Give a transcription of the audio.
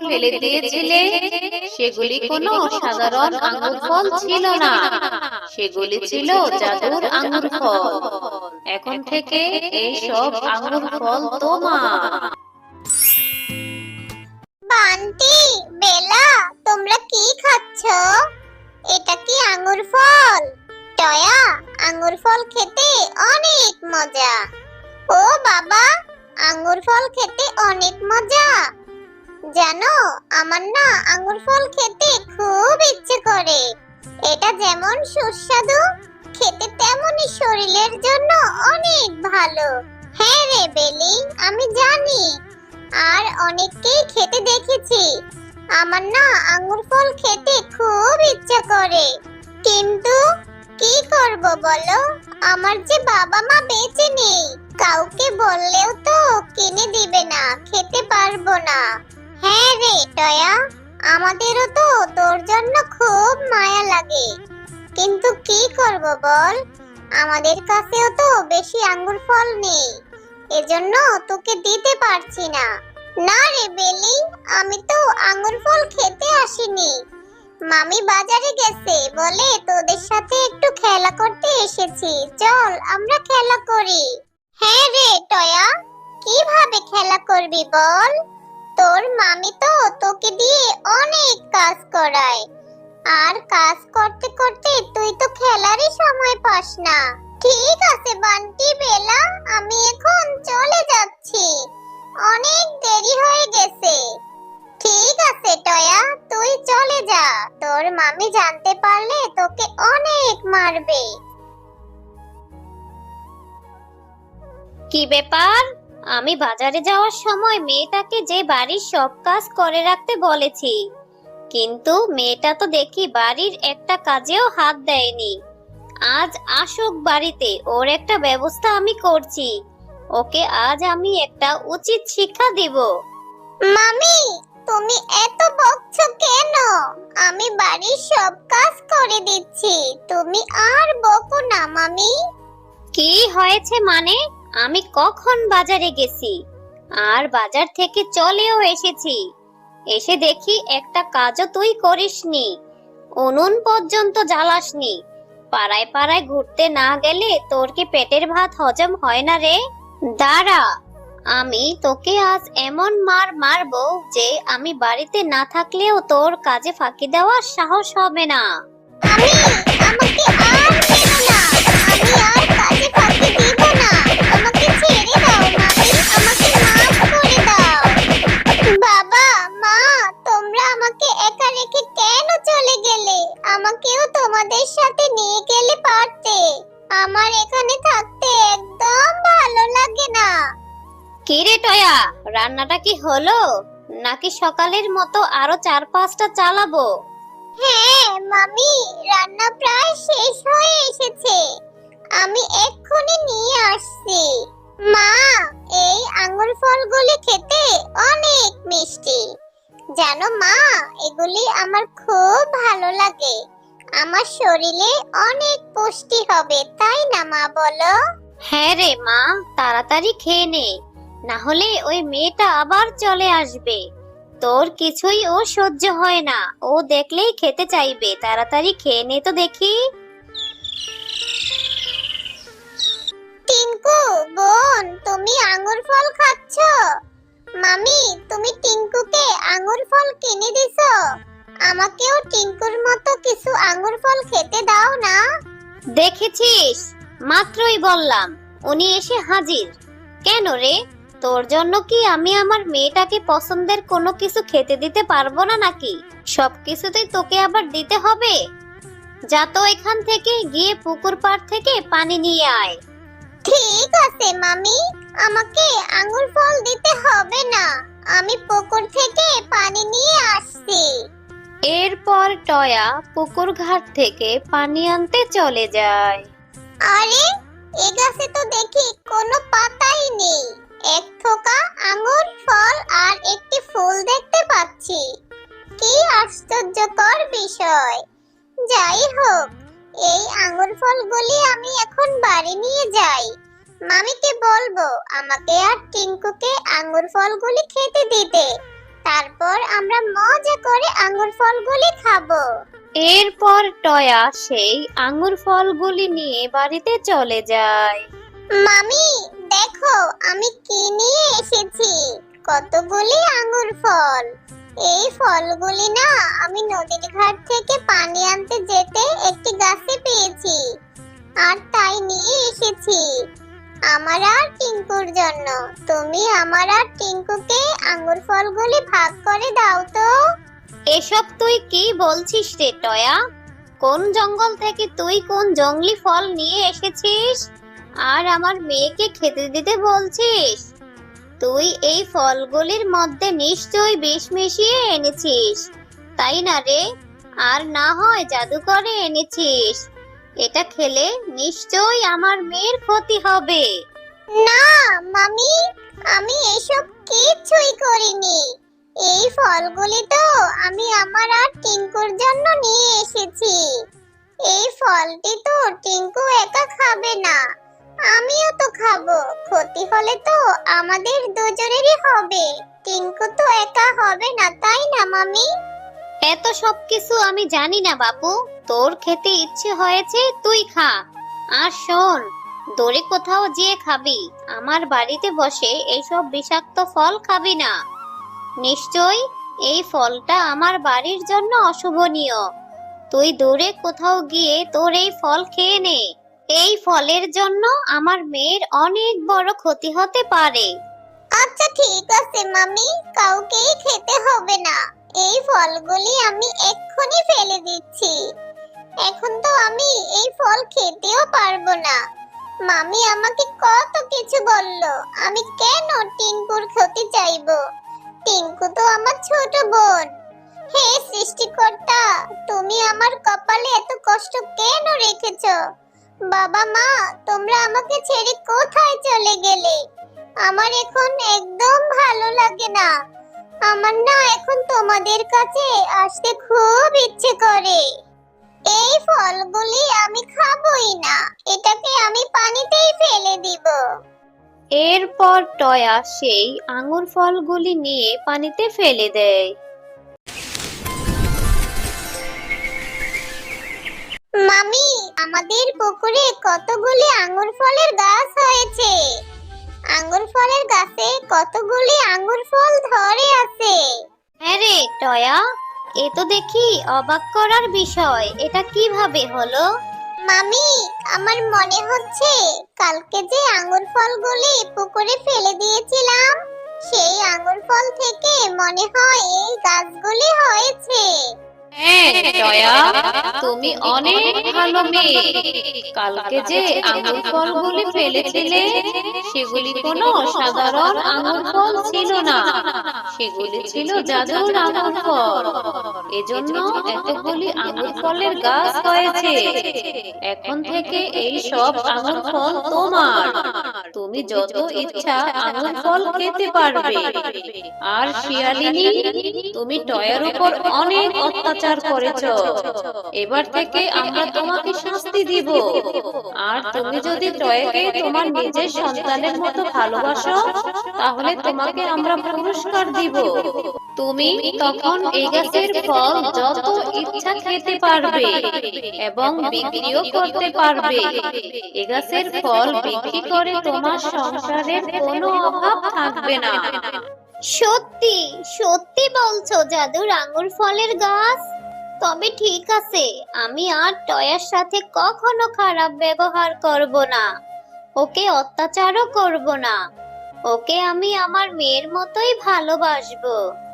ফেলে দিয়েছিলে সেগুলি কোনো সাধারণ আঙ্গুর ফল ছিল না, সেগুলি ছিল জাদুর আঙ্গুর ফল। এখন থেকে এই সব আঙ্গুর ফল তোমার। বান্টি, বেলা, তোমরা কি খাচ্ছো? এটা কি আঙ্গুর ফল? টয়া, আঙ্গুর ফল খেতে অনেক মজা। ও বাবা, আঙ্গুর ফল খেতে অনেক মজা। জানো, আমার না আঙ্গুর ফল খেতে খুব ইচ্ছে করে। এটা যেমন সুস্বাদু, খেতে তেমনই শরীরের জন্য অনেক ভালো। হ্যাঁ রে বেলি, আমি জানি, আর অনেককেই খেতে দেখেছি। আমার না আঙ্গুর ফল খেতে খুব ইচ্ছে করে, কিন্তু কি করব বলো, আমার যে বাবা মা বেঁচে নেই। কাউকে বললেও তো কিনে দিবে না, খেতে পারবো না। হ্যাঁ রে টয়া, আমাদেরও তো তোর জন্য খুব মায়া লাগে, কিন্তু কি করব বল, আমাদের কাছেও তো বেশি আঙ্গুর ফল নেই, এজন্য তোকে দিতে পারছি না। না রে বেলি, আমি তো আঙ্গুর ফল খেতে আসিনি। মামি বাজারে গেছে বলে তোদের সাথে একটু খেলা করতে এসেছি। চল আমরা খেলা করি। হ্যাঁ রে টয়া, কিভাবে খেলা করবি বল? তোর মামি তো তোকে দিয়ে অনেক কাজ করায়, আর কাজ করতে করতে তুই তো খেলারই সময় পাস না। ঠিক আছে বান্টি, বেলা, আমি এখন চলে যাচ্ছি, অনেক দেরি হয়ে গেছে। ঠিক আছে টয়া, তুই চলে যা, তোর মামি জানতে পারলে তোকে অনেক মারবে। কি ব্যাপার? আমি বাজারে যাওয়ার সময় মেয়েটাকে যে বাড়ির সব কাজ করে রাখতে বলেছি, কিন্তু মেয়েটা তো দেখি বাড়ির একটা কাজেও হাত দেয়নি। আজ আসুক বাড়িতে, ওর একটা ব্যবস্থা আমি করছি। ওকে আজ আমি একটা উচিত শিক্ষা দিব। মামি, তুমি এত বকছো কেন? আমি বাড়ির সব কাজ করে দিচ্ছি, তুমি আর বকো না মামি। কি হয়েছে মানে? আমি কখন বাজারে গেছি, আর বাজার থেকে চলেও এসেছি, এসে দেখি একটা কাজও তুই করিসনি, উনুন পর্যন্ত জ্বালাসনি। পাড়ায় পাড়ায় ঘুরতে না গেলে তোর কি পেটের ভাত হজম হয় না রে? দাঁড়া, আমি তোকে আজ এমন মার মারবো যে আমি বাড়িতে না থাকলেও তোর কাজে ফাঁকি দেওয়ার সাহস হবে না। আমি, আমাকে আর মেরো না, আমি আর কাজে ফাঁকি দিব না। আমাকে ছেড়ে দাও মামি, আমাকে মাফ করে দাও। বাবা, মা, তোমরা আমাকে একা রেখে কেন চলে গেলে? আমাকেও তোমাদের সাথে নিয়ে গেলে পারতে। আমার এখানে থাকতে একদম ভালো লাগে না। কি রে টয়া, রান্নাটা কি হলো, নাকি সকালের মতো আরো 4-5টা চালাবো? হ্যাঁ মামি, রান্না প্রায় শেষ হয়ে এসেছে, আমি এক্ষুনি নিয়ে আসছি। মা, এই আঙ্গুর ফলগুলি খেতে অনেক মিষ্টি। জানো মা, এগুলি আমার খুব ভালো লাগে, আমার শরীরে অনেক পুষ্টি হবে, তাই না মা বলো? হ্যাঁ রে মা, তাড়াতাড়ি খেয়ে নে, না হলে ওই মেয়েটা আবার চলে আসবে। তোর কিছুই ও সহ্য হয় না, ও দেখলেই খেতে চাইবে। তাড়াতাড়ি খেয়ে নে তো দেখি। টিঙ্কু বোন, তুমি আঙ্গুর ফল খাচ্ছো? মামি, তুমি টিঙ্কুকে আঙ্গুর ফল কিনে দিছো? আমাকেও টিঙ্কুর মতো কিছু আঙ্গুর ফল খেতে দাও না। দেখেছিস, মাত্রই বললাম, উনি এসে হাজির। কেন রে, তোর জন্য কি আমি আমার মেয়েটাকে পছন্দের কোনো কিছু খেতে দিতে পারবো না নাকি? সবকিছুতেই তোকে আবার দিতে হবে? যা তো এখান থেকে, গিয়ে পুকুর পাড় থেকে পানি নিয়ে আয়। ঠিক আছে মামি, আমাকে আঙ্গুর ফল দিতে হবে না, আমি পুকুর থেকে পানি নিয়ে আসছি। এরপর টয়া পুকুর ঘাট থেকে পানি আনতে চলে যায়। আরে, এ গাছে তো দেখি কোনো পাতাই নেই, এক থোকা আঙ্গুর ফল আর একটি ফুল দেখতে পাচ্ছি। কি আশ্চর্যকর বিষয়! যাই হোক, এই আঙ্গুর ফলগুলি আমি এখন বাড়ি নিয়ে যাই। মামিকে বলবো আমাকে আর টিঙ্কুকে আঙ্গুর ফলগুলি খেতে দিতে, তারপর আমরা মজা করে আঙ্গুর ফলগুলি খাবো। এরপর টয়া সেই আঙ্গুর ফলগুলি নিয়ে বাড়িতে চলে যায়। মামি, দেখো আমি কি নিয়ে এসেছি, কতগুলি আঙ্গুর ফল। এই ফলগুলি না আমি নদীর ঘাট থেকে পানি আনতে যেতে একটি গাছে পেয়েছি, আর তাই নিয়ে এসেছি আমার আর টিঙ্কুর জন্য। তুমি আমার আর টিঙ্কুকে আঙ্গুর ফলগুলি ভাগ করে দাও তো। এসব তুই কি বলছিস রে টয়া? কোন জঙ্গল থেকে তুই কোন জঙ্গলি ফল নিয়ে এসেছিস আর আমার মেয়েকে খেতে দিতে বলছিস? তুই এই ফলগুলির মধ্যে নিশ্চয়ই বিষ মিশিয়ে এনেছিস, তাই না রে? আর না হয় জাদু করে এনেছিস। এটা খেলে নিশ্চয়ই আমার মেয়ের ক্ষতি হবে। না মামি, আমি এসব কিছুই করিনি। এই ফলগুলি তো আমি আমার আর টিঙ্কুর জন্য নিয়ে এসেছি। এই ফলটি তো টিঙ্কু একা খাবে না, আমিও তো খাবো। ক্ষতি হলে তো আমাদের দুজনেরই হবে, টিঙ্কু তো একা হবে না, তাই না মামি? এত সব কিছু আমি জানি না বাপু। তোর খেতে ইচ্ছে হয়েছে তুই খা। আর শোন, দূরে কোথাও যেয়ে খাবি, আমার বাড়িতে বসে এইসব বিষাক্ত ফল খাবি না। নিশ্চয় এই ফলটা আমার বাড়ির জন্য অশুভনীয়। তুই দূরে কোথাও গিয়ে তোর এই ফল খেয়ে নে। এই ফলের জন্য আমার মেয়ের অনেক বড় ক্ষতি হতে পারে। আচ্ছা ঠিক আছে মামি, কাউকেই খেতে হবে না। এই ফলগুলি আমি এক্ষুনি ফেলে দিচ্ছি। এখন তো আমি এই ফল খেতেও পারবো না। মামি আমাকে কত কিছু বললো, আমি কেন টিঙ্কুর ক্ষতি চাইবো? টিঙ্কু তো আমার ছোট বোন। হে সৃষ্টিকর্তা, তুমি আমার কপালে এত কষ্ট কেন রেখেছো? বাবা মা, তোমরা আমাকে ছেড়ে কোথায় চলে গেলে? আমার এখন একদম ভালো লাগে না। আমার না এখন তোমাদের কাছে আসতে খুব ইচ্ছে করে। এই ফলগুলি আমি খাবোই না, এটাকে আমি পানিতেই ফেলে দিব। এরপর টয়া সেই আঙ্গুর ফলগুলি নিয়ে পানিতে ফেলে দেয়। মামি, আমাদের পুকুরে কতগুলি আঙ্গুর ফলের গাছ হয়েছে। আঙ্গুর ফলের গাছে কতগুলি আঙ্গুর ফল ধরে আছে। হ্যাঁ রে টয়া, এ তো দেখি অবাক করার বিষয়। এটা কিভাবে হলো? মামি, আমার মনে হচ্ছে কালকে যে আঙ্গুর ফলগুলি পুকুরে ফেলে দিয়েছিলাম, সেই আঙ্গুর ফল থেকে মনে হয় এই গাছগুলি হয়েছে। হ্যাঁ জয়া, তুমি অনেক ভালো মেয়ে। কালকে যে আঙ্গুর ফলগুলি ফেলেছিলে সেগুলি কোনো সাধারণ আঙ্গুর ফল ছিল না, সেগুলি ছিল জাদুর আঙ্গুর ফল। এজন্য এতগুলি আঙ্গুর ফলের গাছ হয়েছে। এখন থেকে এই সব আঙ্গুর ফল তোমার। তুমি যত ইচ্ছা আঙ্গুর ফল খেতে পারবে। আর শিয়ালিনী, তুমি টয়ার উপর অনেক অত্যাচার করেছো। এবার থেকে আমরা তোমাকে শাস্তি দিব। আর তুমি যদি টয়াকে তোমার নিজের সন্তানের মতো ভালোবাসো, তাহলে তোমাকে আমরা পুরস্কার দিব। তুমি তখন এই গাছের ফল যত ইচ্ছা খেতে পারবে এবং বিক্রিও করতে পারবে। এ গাছের ফল বিক্রি করে তোমার সংসারের কোনো অভাব থাকবে না। সত্যি সত্যি বলছো জাদুর আঙ্গুর ফলের গাছ? তবে ঠিক আছে, আমি আর টয়ার সাথে কখনো খারাপ ব্যবহার করব না, ওকে অত্যাচারও করব না। ওকে আমি আমার মেয়ের মতোই ভালোবাসবো।